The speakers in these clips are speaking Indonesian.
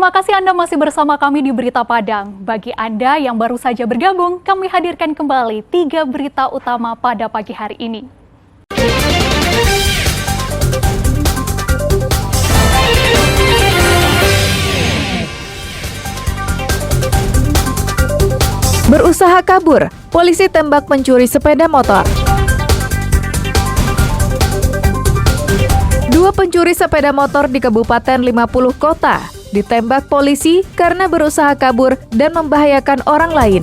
Terima kasih Anda masih bersama kami di Berita Padang. Bagi Anda yang baru saja bergabung, kami hadirkan kembali 3 berita utama pada pagi hari ini. Berusaha kabur, polisi tembak pencuri sepeda motor. 2 pencuri sepeda motor di Kabupaten 50 Kota ditembak polisi karena berusaha kabur dan membahayakan orang lain.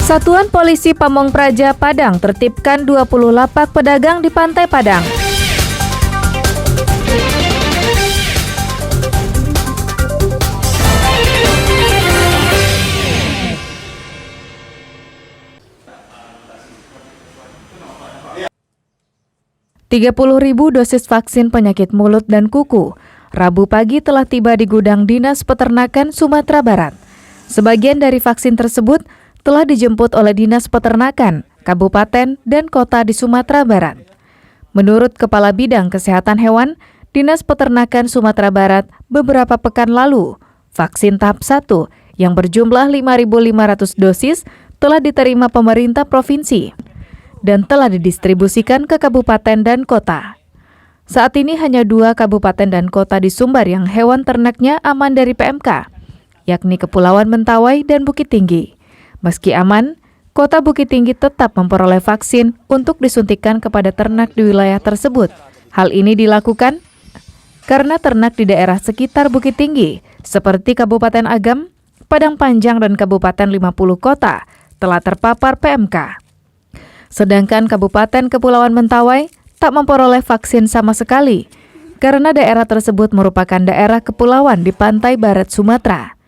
Satuan Polisi Pamong Praja Padang tertibkan 20 lapak pedagang di Pantai Padang. Ribu dosis vaksin penyakit mulut dan kuku Rabu pagi telah tiba di gudang Dinas Peternakan Sumatera Barat. Sebagian dari vaksin tersebut telah dijemput oleh Dinas Peternakan, Kabupaten, dan Kota di Sumatera Barat. Menurut Kepala Bidang Kesehatan Hewan, Dinas Peternakan Sumatera Barat beberapa pekan lalu, vaksin tahap 1 yang berjumlah 5.500 dosis telah diterima pemerintah provinsi dan telah didistribusikan ke kabupaten dan kota. Saat ini hanya 2 kabupaten dan kota di Sumbar yang hewan ternaknya aman dari PMK, yakni Kepulauan Mentawai dan Bukit Tinggi. Meski aman, Kota Bukit Tinggi tetap memperoleh vaksin untuk disuntikan kepada ternak di wilayah tersebut. Hal ini dilakukan karena ternak di daerah sekitar Bukit Tinggi, seperti Kabupaten Agam, Padang Panjang, dan Kabupaten 50 Kota, telah terpapar PMK. Sedangkan Kabupaten Kepulauan Mentawai tak memperoleh vaksin sama sekali karena daerah tersebut merupakan daerah kepulauan di pantai barat Sumatera.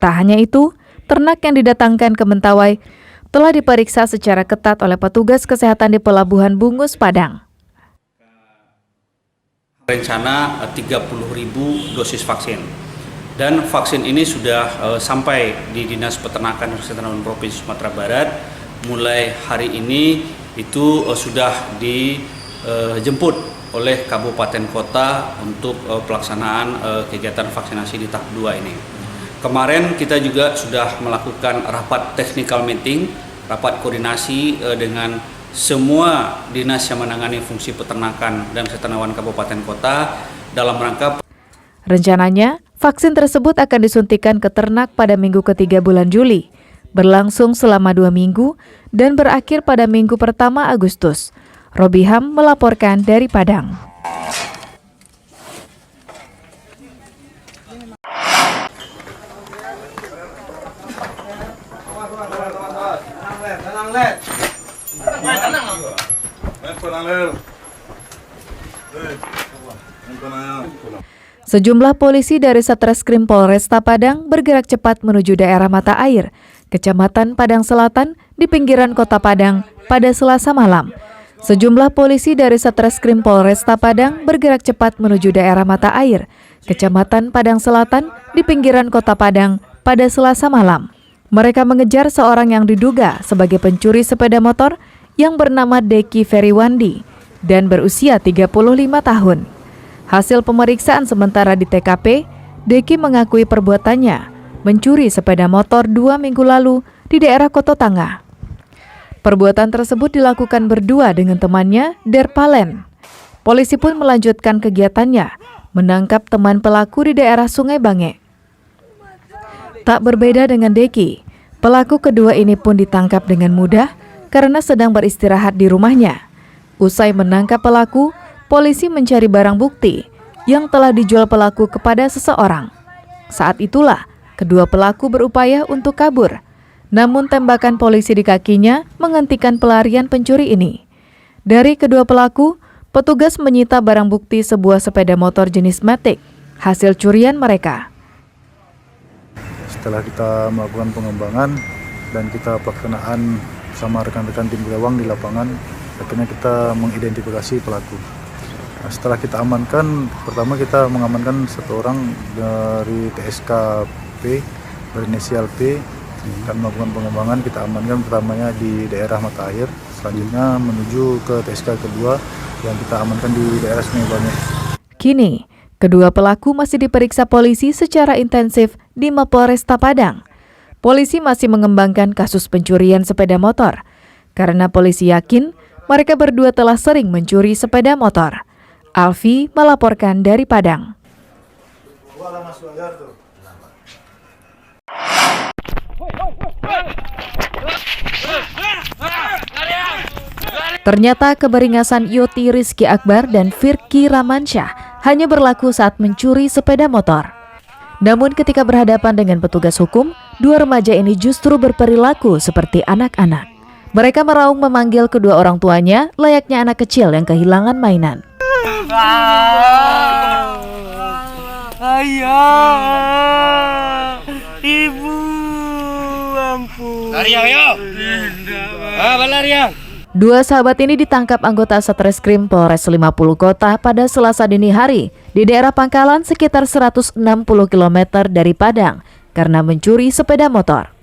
Tak hanya itu, ternak yang didatangkan ke Mentawai telah diperiksa secara ketat oleh petugas kesehatan di Pelabuhan Bungus, Padang. Rencana 30.000 dosis vaksin. Dan vaksin ini sudah sampai di Dinas Peternakan dan Kesehatan Provinsi Sumatera Barat. Mulai hari ini itu sudah dijemput oleh kabupaten kota untuk pelaksanaan kegiatan vaksinasi di tahap 2 ini. Kemarin kita juga sudah melakukan rapat technical meeting, rapat koordinasi dengan semua dinas yang menangani fungsi peternakan dan kesehatan hewan kabupaten kota dalam rangka. Rencananya, vaksin tersebut akan disuntikan ke ternak pada minggu ketiga bulan Juli, berlangsung selama 2 minggu dan berakhir pada minggu pertama Agustus. Robiham melaporkan dari Padang. Sejumlah polisi dari Satreskrim Polresta Padang bergerak cepat menuju daerah Mata Air, Kecamatan Padang Selatan di pinggiran Kota Padang pada Selasa malam. Sejumlah polisi dari Satreskrim Polresta Padang bergerak cepat menuju daerah Mata Air, Kecamatan Padang Selatan di pinggiran Kota Padang pada Selasa malam. Mereka mengejar seorang yang diduga sebagai pencuri sepeda motor yang bernama Deki Feriwandi dan berusia 35 tahun. Hasil pemeriksaan sementara di TKP, Deki mengakui perbuatannya mencuri sepeda motor 2 minggu lalu di daerah Koto Tangah. Perbuatan tersebut dilakukan berdua dengan temannya, Derpalen. Polisi pun melanjutkan kegiatannya, menangkap teman pelaku di daerah Sungai Bange. Tak berbeda dengan Deki, pelaku kedua ini pun ditangkap dengan mudah karena sedang beristirahat di rumahnya. Usai menangkap pelaku, polisi mencari barang bukti yang telah dijual pelaku kepada seseorang. Saat itulah, kedua pelaku berupaya untuk kabur, namun tembakan polisi di kakinya menghentikan pelarian pencuri ini. Dari kedua pelaku, petugas menyita barang bukti sebuah sepeda motor jenis Matic, hasil curian mereka. Setelah kita melakukan pengembangan dan kita pelaksanaan sama rekan-rekan tim Gelawang di lapangan, akhirnya kita mengidentifikasi pelaku. Nah, setelah kita amankan, pertama kita mengamankan satu orang dari TSKP berinisial P dan melakukan pengembangan. Kita amankan pertamanya di daerah Mata Air, selanjutnya menuju ke TSK kedua yang kita amankan di daerah Sungai Bange. Kini, Kedua pelaku masih diperiksa polisi secara intensif di Mapolresta Padang. Polisi masih mengembangkan kasus pencurian sepeda motor, karena polisi yakin mereka berdua telah sering mencuri sepeda motor. Alfi melaporkan dari Padang. Ternyata keberingasan Yoti Rizky Akbar dan Firki Ramansyah hanya berlaku saat mencuri sepeda motor. Namun ketika berhadapan dengan petugas hukum, dua remaja ini justru berperilaku seperti anak-anak. Mereka meraung memanggil kedua orang tuanya layaknya anak kecil yang kehilangan mainan. Ayah, ibu, ampun. Lari ayo. Lari. Dua sahabat ini ditangkap anggota Satreskrim Polres 50 Kota pada Selasa dini hari di daerah Pangkalan sekitar 160 km dari Padang karena mencuri sepeda motor.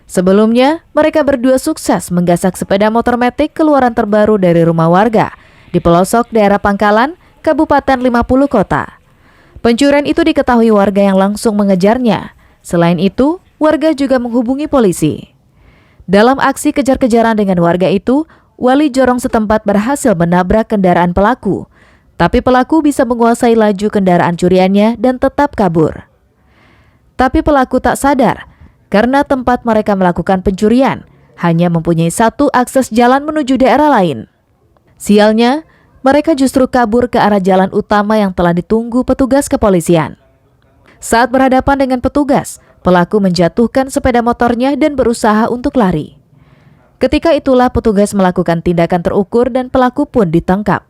Sebelumnya, mereka berdua sukses menggasak sepeda motor metik keluaran terbaru dari rumah warga di pelosok daerah Pangkalan, Kabupaten 50 Kota. Pencurian itu diketahui warga yang langsung mengejarnya. Selain itu, warga juga menghubungi polisi. Dalam aksi kejar-kejaran dengan warga itu, wali jorong setempat berhasil menabrak kendaraan pelaku. Tapi pelaku bisa menguasai laju kendaraan curiannya dan tetap kabur. Tapi pelaku tak sadar, karena tempat mereka melakukan pencurian hanya mempunyai satu akses jalan menuju daerah lain. Sialnya, mereka justru kabur ke arah jalan utama yang telah ditunggu petugas kepolisian. Saat berhadapan dengan petugas, pelaku menjatuhkan sepeda motornya dan berusaha untuk lari. Ketika itulah petugas melakukan tindakan terukur dan pelaku pun ditangkap.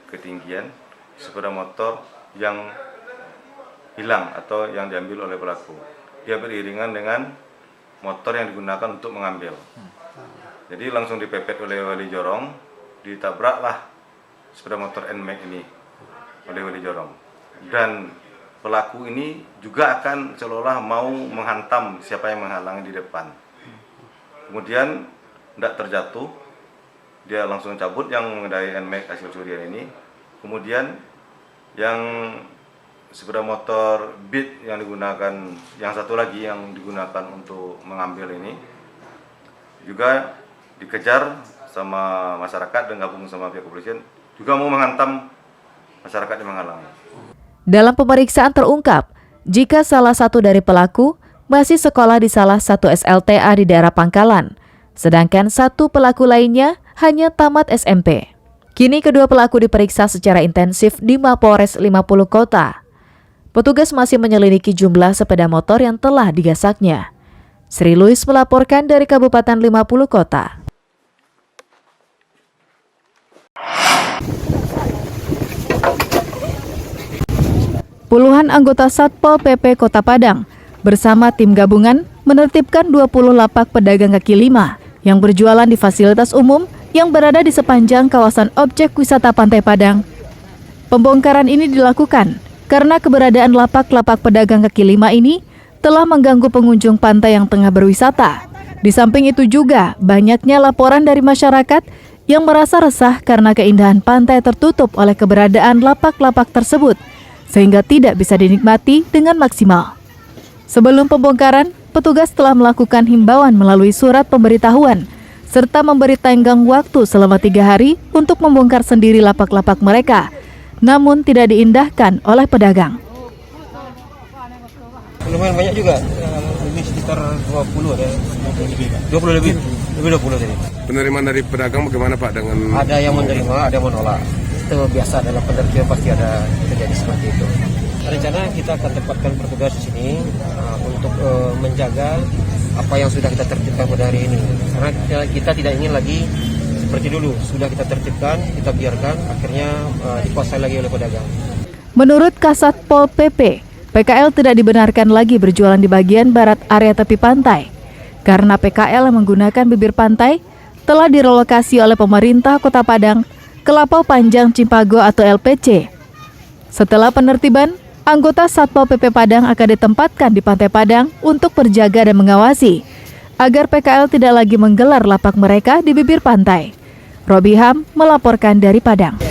Ketinggian sepeda motor yang hilang atau yang diambil oleh pelaku. Dia beriringan dengan motor yang digunakan untuk mengambil. Jadi langsung dipepet oleh wali jorong, ditabraklah sepeda motor NMAX ini oleh wali jorong. Dan pelaku ini juga akan seolah-olah mau menghantam siapa yang menghalangi di depan. Kemudian tidak terjatuh, dia langsung cabut yang mengendarai NMAX hasil curian ini. Kemudian yang sepeda motor Beat yang digunakan, yang satu lagi yang digunakan untuk mengambil ini juga dikejar sama masyarakat dan gabung sama pihak kepolisian, juga mau menghantam masyarakat yang menghalangi. Dalam pemeriksaan terungkap, jika salah satu dari pelaku masih sekolah di salah satu SLTA di daerah Pangkalan, sedangkan satu pelaku lainnya hanya tamat SMP. Kini kedua pelaku diperiksa secara intensif di Mapolres 50 Kota. Petugas masih menyelidiki jumlah sepeda motor yang telah digasaknya. Sri Louis melaporkan dari Kabupaten 50 Kota. Puluhan anggota Satpol PP Kota Padang bersama tim gabungan menertibkan 20 lapak pedagang kaki lima yang berjualan di fasilitas umum yang berada di sepanjang kawasan objek wisata Pantai Padang. Pembongkaran ini dilakukan karena keberadaan lapak-lapak pedagang kaki lima ini telah mengganggu pengunjung pantai yang tengah berwisata. Di samping itu juga banyaknya laporan dari masyarakat yang merasa resah karena keindahan pantai tertutup oleh keberadaan lapak-lapak tersebut, sehingga tidak bisa dinikmati dengan maksimal. Sebelum pembongkaran, petugas telah melakukan himbauan melalui surat pemberitahuan, serta memberi tenggang waktu selama 3 hari untuk membongkar sendiri lapak-lapak mereka, namun tidak diindahkan oleh pedagang. Lumayan banyak juga, lebih sekitar 20 ada, 20 lebih 20 tadi. Penerimaan dari pedagang bagaimana Pak dengan? Ada yang menerima, ada yang menolak. Itu biasa dalam penertiban, pasti ada terjadi seperti itu. Rencana kita akan tempatkan petugas di sini untuk menjaga apa yang sudah kita tertibkan pada hari ini. Karena kita tidak ingin lagi seperti dulu, sudah kita tertibkan, kita biarkan, akhirnya dikuasai lagi oleh pedagang. Menurut Kasat Pol PP, PKL tidak dibenarkan lagi berjualan di bagian barat area tepi pantai, karena PKL yang menggunakan bibir pantai telah direlokasi oleh pemerintah Kota Padang ke Lapau Panjang Cimpago atau LPC. Setelah penertiban, anggota Satpol PP Padang akan ditempatkan di Pantai Padang untuk berjaga dan mengawasi agar PKL tidak lagi menggelar lapak mereka di bibir pantai. Robiham melaporkan dari Padang.